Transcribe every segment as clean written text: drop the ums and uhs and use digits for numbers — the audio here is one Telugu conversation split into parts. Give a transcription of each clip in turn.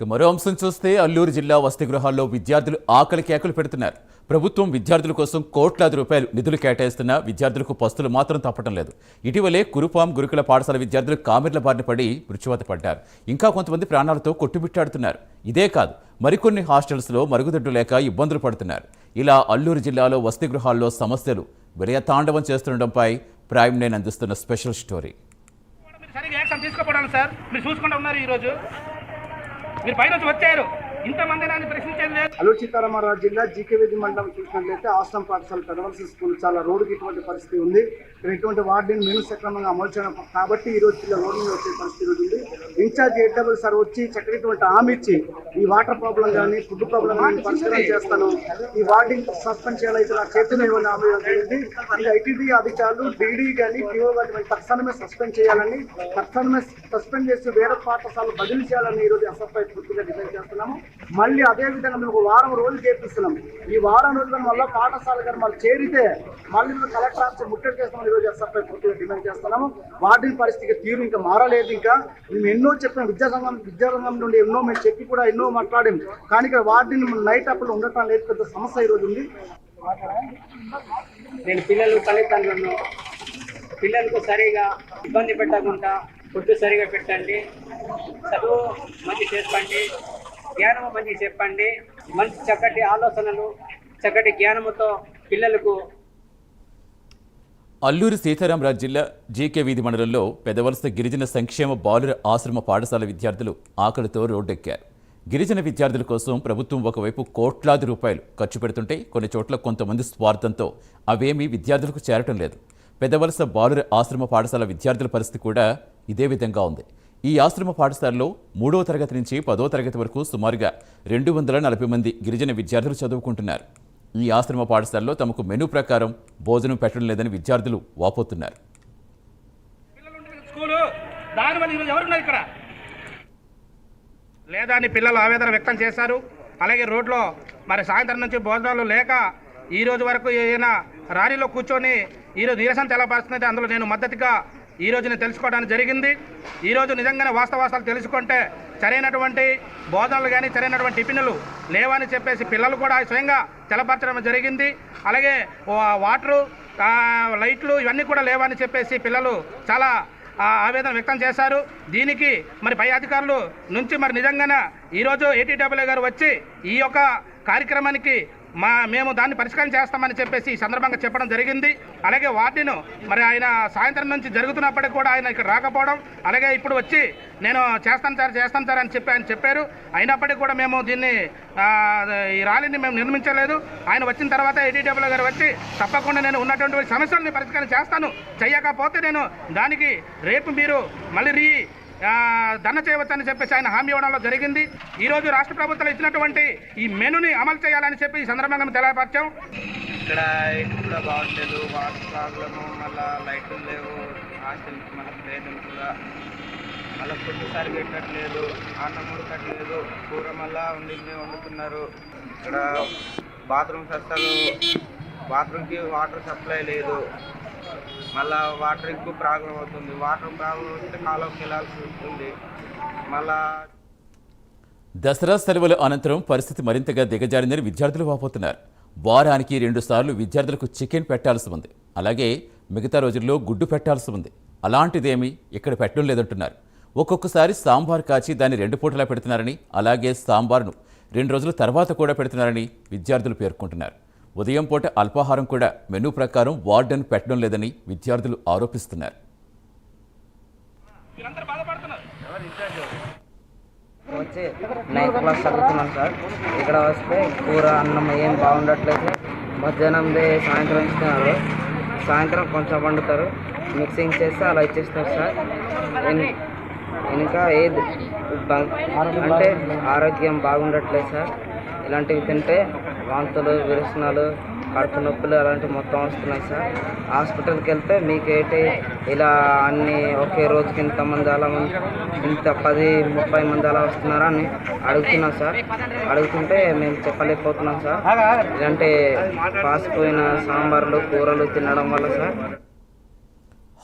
మరో అంశం చూస్తే అల్లూరు జిల్లా వసతి గృహాల్లో విద్యార్థులు ఆకలి కేకలు పెడుతున్నారు. ప్రభుత్వం విద్యార్థుల కోసం కోట్లాది రూపాయలు నిధులు కేటాయిస్తున్నా విద్యార్థులకు పస్తులు మాత్రం తప్పటం లేదు. ఇటీవలే కురుపాం గురుకుల పాఠశాల విద్యార్థులు కామెర్ల బారిన పడి మృత్యువాత పడ్డారు. ఇంకా కొంతమంది ప్రాణాలతో కొట్టుమిట్టాడుతున్నారు. ఇదే కాదు, మరికొన్ని హాస్టల్స్లో మరుగుదొడ్డు లేక ఇబ్బందులు పడుతున్నారు. ఇలా అల్లూరు జిల్లాలో వసతి గృహాల్లో సమస్యలు విలయతాండవం చేస్తుండడంపై ప్రైమ్ నైన్ అందిస్తున్న స్పెషల్ స్టోరీ. మీరు పైన వచ్చారు, ఇంతమంది నన్ను ప్రశ్నించలేదు. అల్లూరు సీతారామరాజు జిల్లా జీకేవేది మండలం చూసినట్లయితే ఆశ్రమ పాఠశాల పెదవలసి స్కూల్ చాలా రోడ్డుకి ఇటువంటి పరిస్థితి ఉంది. ఇటువంటి వార్డుని మెను సక్రమంగా అమలు చేయడం కాబట్టి ఈ రోజు జిల్లా రోడ్డు మీద వచ్చే పరిస్థితి ఉంది. ఇన్ఛార్జ్ ఏడబ్ల్యూ సార్ వచ్చి చక్కటి హామీ ఇచ్చి ఈ వాటర్ ప్రాబ్లం కానీ ఫుడ్ ప్రాబ్లం కానీ పరిష్కారం చేస్తాను, ఈ వార్డింగ్ సస్పెండ్ చేయాలైతే నా చేతులు ఇవ్వని హామీ జరిగింది. ఇది ఐటీడీ అధికారులు డీడీ కానీ పిఓ కానీ తక్షణమే సస్పెండ్ చేయాలని, తక్షణమే సస్పెండ్ చేసి వేరే పాఠశాలలు బదిలీ చేయాలని ఈరోజు ఎస్ఎఫ్ఐ పూర్తిగా డిసైడ్ చేస్తున్నాము. మళ్ళీ అదే విధంగా మేము ఒక వారం రోజులు చేపిస్తున్నాం. ఈ వారం రోజుల వల్ల పాఠశాల కానీ మళ్ళీ చేరితే మళ్ళీ కలెక్టర్ ఆఫీస్ ముట్టడి చేస్తామని ఈరోజు ఎస్ఎఫ్ఐ పూర్తిగా డిమాండ్ చేస్తున్నాము. వార్డెన్ పరిస్థితి తీరు ఇంకా మారలేదు. ఇంకా మేము ఎన్నో చెప్పిన విద్యారంగం నుండి ఎన్నో మేము చెప్పి కూడా ఎన్నో మాట్లాడాం. కానీ ఇక్కడ వార్డెన్ నైట్ అప్పుడు ఉండటం లేదు, పెద్ద సమస్య ఈరోజు ఉంది. నేను తల్లిదండ్రులను పిల్లలకు సరిగా ఇబ్బంది పెట్టకుండా ఫుడ్ సరిగా పెట్టండి, చదువు మంచి చెప్పండి, జ్ఞానము మంచి చెప్పండి, మంచి చక్కటి ఆలోచనలు చక్కటి జ్ఞానముతో పిల్లలకు. అల్లూరు సీతారామరాజు జిల్లా జీకే వీధి మండలంలో పెదవలస గిరిజన సంక్షేమ బాలుర ఆశ్రమ పాఠశాల విద్యార్థులు ఆకలితో రోడ్డెక్కారు. గిరిజన విద్యార్థుల కోసం ప్రభుత్వం ఒకవైపు కోట్లాది రూపాయలు ఖర్చు పెడుతుంటే కొన్ని చోట్ల కొంతమంది స్వార్థంతో అవేమీ విద్యార్థులకు చేరటం లేదు. పెదవలస బాలుర ఆశ్రమ పాఠశాల విద్యార్థుల పరిస్థితి కూడా ఇదే విధంగా ఉంది. ఈ ఆశ్రమ పాఠశాలలో 3వ తరగతి నుంచి 10వ తరగతి వరకు సుమారుగా 240 మంది గిరిజన విద్యార్థులు చదువుకుంటున్నారు. ఈ ఆశ్రమ పాఠశాలలో తమకు మెనూ ప్రకారం భోజనం పెట్టడం లేదని విద్యార్థులు వాపోతున్నారు. లేదా అని పిల్లలు ఆవేదన వ్యక్తం చేశారు. అలాగే రోడ్లో మరి సాయంత్రం నుంచి భోజనాలు లేక ఈ రోజు వరకు ఏదైనా ర్యాలీలో కూర్చొని ఈరోజు నిరసన తెలపరుస్తున్నది. అందులో నేను మద్దతుగా ఈరోజు నేను తెలుసుకోవడానికి జరిగింది. ఈరోజు నిజంగానే వాస్తవాలు తెలుసుకుంటే సరైనటువంటి భోజనాలు కానీ సరైనటువంటి టిఫిన్లు లేవని చెప్పేసి పిల్లలు కూడా స్వయంగా తెలపరచడం జరిగింది. అలాగే వాటరు లైట్లు ఇవన్నీ కూడా లేవని చెప్పేసి పిల్లలు చాలా ఆవేదన వ్యక్తం చేశారు. దీనికి మరి పై అధికారులు నుంచి మరి నిజంగానే ఈరోజు ఏటీడబ్ల్యూ గారు వచ్చి ఈ యొక్క కార్యక్రమానికి మేము దాన్ని పరిష్కారం చేస్తామని చెప్పేసి ఈ సందర్భంగా చెప్పడం జరిగింది. అలాగే వార్డును మరి ఆయన సాయంత్రం నుంచి జరుగుతున్నప్పటికీ కూడా ఆయన ఇక్కడ రాకపోవడం, అలాగే ఇప్పుడు వచ్చి నేను చేస్తాను సార్ అని చెప్పి ఆయన చెప్పారు. అయినప్పటికీ కూడా మేము దీన్ని ఈ ర్యాలీని మేము నిర్మించలేదు. ఆయన వచ్చిన తర్వాత ఏటీడబ్ల్యూ గారు వచ్చి తప్పకుండా నేను ఉన్నటువంటి సమస్యలను పరిష్కారం చేస్తాను, చేయకపోతే నేను దానికి రేపు మీరు మళ్ళీ ధర్నా చేయవచ్చని చెప్పేసి ఆయన హామీ ఇవ్వడంలో జరిగింది. ఈరోజు రాష్ట్ర ప్రభుత్వం ఇచ్చినటువంటి ఈ మెనూని అమలు చేయాలని చెప్పి ఈ సందర్భంగా తెలియపరిచాం. ఇక్కడ కూడా బాగుండలేదు, వాటర్ ప్రాబ్లము, మళ్ళీ లైట్లు లేవు, హాస్టల్ మన పేదలు కూడా మళ్ళీ ఫుడ్ సరిగ్గా పెట్టట్లేదు, అన్నం ఉడకట్లేదు, కూర మళ్ళీ వండుతున్నారు. ఇక్కడ బాత్రూమ్స్ అసలు బాత్రూమ్కి వాటర్ సప్లై లేదు, మళ్ళా వాటర్ ఎక్కువ ప్రాబ్లం అవుతుంది. వాటర్ ప్రాబ్లం వస్తే కాలంకి వెళ్ళాల్సి ఉంటుంది. మళ్ళా దసరా సెలవుల అనంతరం పరిస్థితి మరింతగా దిగజారిందని విద్యార్థులు వాపోతున్నారు. వారానికి 2 సార్లు విద్యార్థులకు చికెన్ పెట్టాల్సి ఉంది, అలాగే మిగతా రోజుల్లో గుడ్డు పెట్టాల్సి ఉంది. అలాంటిదేమీ ఇక్కడ పెట్టడం లేదంటున్నారు. ఒక్కొక్కసారి సాంబార్ కాచి దాన్ని 2 పూటలా పెడుతున్నారని, అలాగే సాంబార్ను 2 రోజుల తర్వాత కూడా పెడుతున్నారని విద్యార్థులు పేర్కొంటున్నారు. ఉదయం పూట అల్పాహారం కూడా మెనూ ప్రకారం వార్డెన్ పెట్టడం లేదని విద్యార్థులు ఆరోపిస్తున్నారు. వచ్చి 9th క్లాస్ చదువుతున్నాను సార్. ఇక్కడ వస్తే కూర అన్నం ఏం బాగుండట్లేదు. మధ్యాహ్నందే సాయంత్రం ఇస్తున్నారు, సాయంత్రం కొంచెం వండుతారు, మిక్సింగ్ చేస్తే అలా ఇచ్చేస్తారు సార్. ఇంకా ఏది అంటే ఆరోగ్యం బాగుండట్లేదు సార్. ఇలాంటివి తింటే వాంతులు, విరసనాలు, కడుపు నొప్పులు అలాంటివి మొత్తం వస్తున్నాయి సార్. హాస్పిటల్కి వెళ్తే మీకేంటి ఇలా అన్ని ఒకే రోజుకి ఇంతమంది అలా ఇంత 10-30 మంది అలా వస్తున్నారా అని అడుగుతున్నాం సార్. అడుగుతుంటే మేము చెప్పలేకపోతున్నాం సార్. ఇలాంటి పాసిపోయిన సాంబార్లు, కూరలు తినడం వల్ల సార్.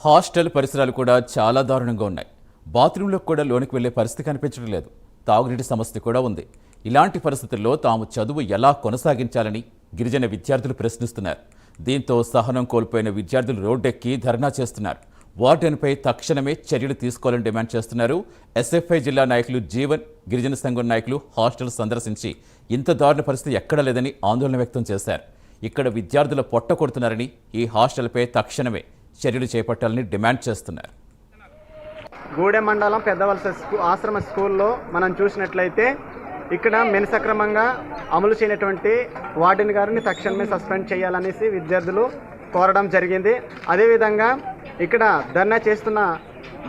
హాస్టల్ పరిసరాలు కూడా చాలా దారుణంగా ఉన్నాయి. బాత్రూంలోకి కూడా లోనికి వెళ్లే పరిస్థితి కనిపించడం లేదు. తాగునీటి సమస్య కూడా ఉంది. ఇలాంటి పరిస్థితుల్లో తాము చదువు ఎలా కొనసాగించాలని గిరిజన విద్యార్థులు ప్రశ్నిస్తున్నారు. దీంతో సహనం కోల్పోయిన విద్యార్థులు రోడ్డెక్కి ధర్నా చేస్తున్నారు. వార్డెన్పై తక్షణమే చర్యలు తీసుకోవాలని డిమాండ్ చేస్తున్నారు. ఎస్ఎఫ్ఐ జిల్లా నాయకులు జీవన్, గిరిజన సంఘం నాయకులు హాస్టల్ సందర్శించి ఇంత దారుణ పరిస్థితి ఎక్కడా లేదని ఆందోళన వ్యక్తం చేశారు. ఇక్కడ విద్యార్థుల పొట్ట కొడుతున్నారని, ఈ హాస్టల్పై తక్షణమే చర్యలు చేపట్టాలని డిమాండ్ చేస్తున్నారు. గూడెం మండలం పెద్దవలస ఆశ్రమ స్కూల్లో మనం చూసినట్లయితే ఇక్కడ మెను సక్రమంగా అమలు చేయనటువంటి వార్డెన్ గారిని తక్షణమే సస్పెండ్ చేయాలనేసి విద్యార్థులు కోరడం జరిగింది. అదేవిధంగా ఇక్కడ ధర్నా చేస్తున్న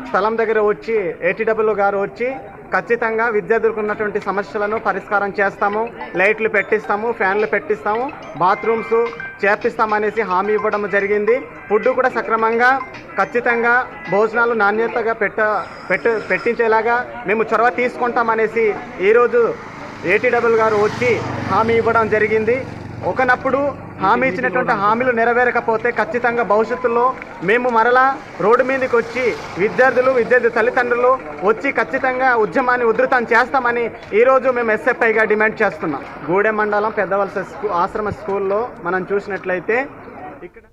స్థలం దగ్గర వచ్చి ఏటీడబ్ల్యూ గారు వచ్చి ఖచ్చితంగా విద్యార్థులకు ఉన్నటువంటి సమస్యలను పరిష్కారం చేస్తాము, లైట్లు పెట్టిస్తాము, ఫ్యాన్లు పెట్టిస్తాము, బాత్రూమ్స్ చేపిస్తామనేసి హామీ ఇవ్వడం జరిగింది. ఫుడ్ కూడా సక్రమంగా ఖచ్చితంగా భోజనాలు నాణ్యతగా పెట్టించేలాగా మేము చొరవ తీసుకుంటామనేసి ఈరోజు ఏటీడబ్ల్యూ గారు వచ్చి హామీ ఇవ్వడం జరిగింది. ఒకనప్పుడు హామీ ఇచ్చినటువంటి హామీలు నెరవేరకపోతే ఖచ్చితంగా భవిష్యత్తులో మేము మరలా రోడ్డు మీదకి వచ్చి విద్యార్థి తల్లిదండ్రులు వచ్చి ఖచ్చితంగా ఉద్యమాన్ని ఉధృతం చేస్తామని ఈరోజు మేము ఎస్ఎఫ్ఐగా డిమాండ్ చేస్తున్నాం. గూడెం మండలం పెద్దవలస ఆశ్రమ స్కూల్లో మనం చూసినట్లయితే ఇక్కడ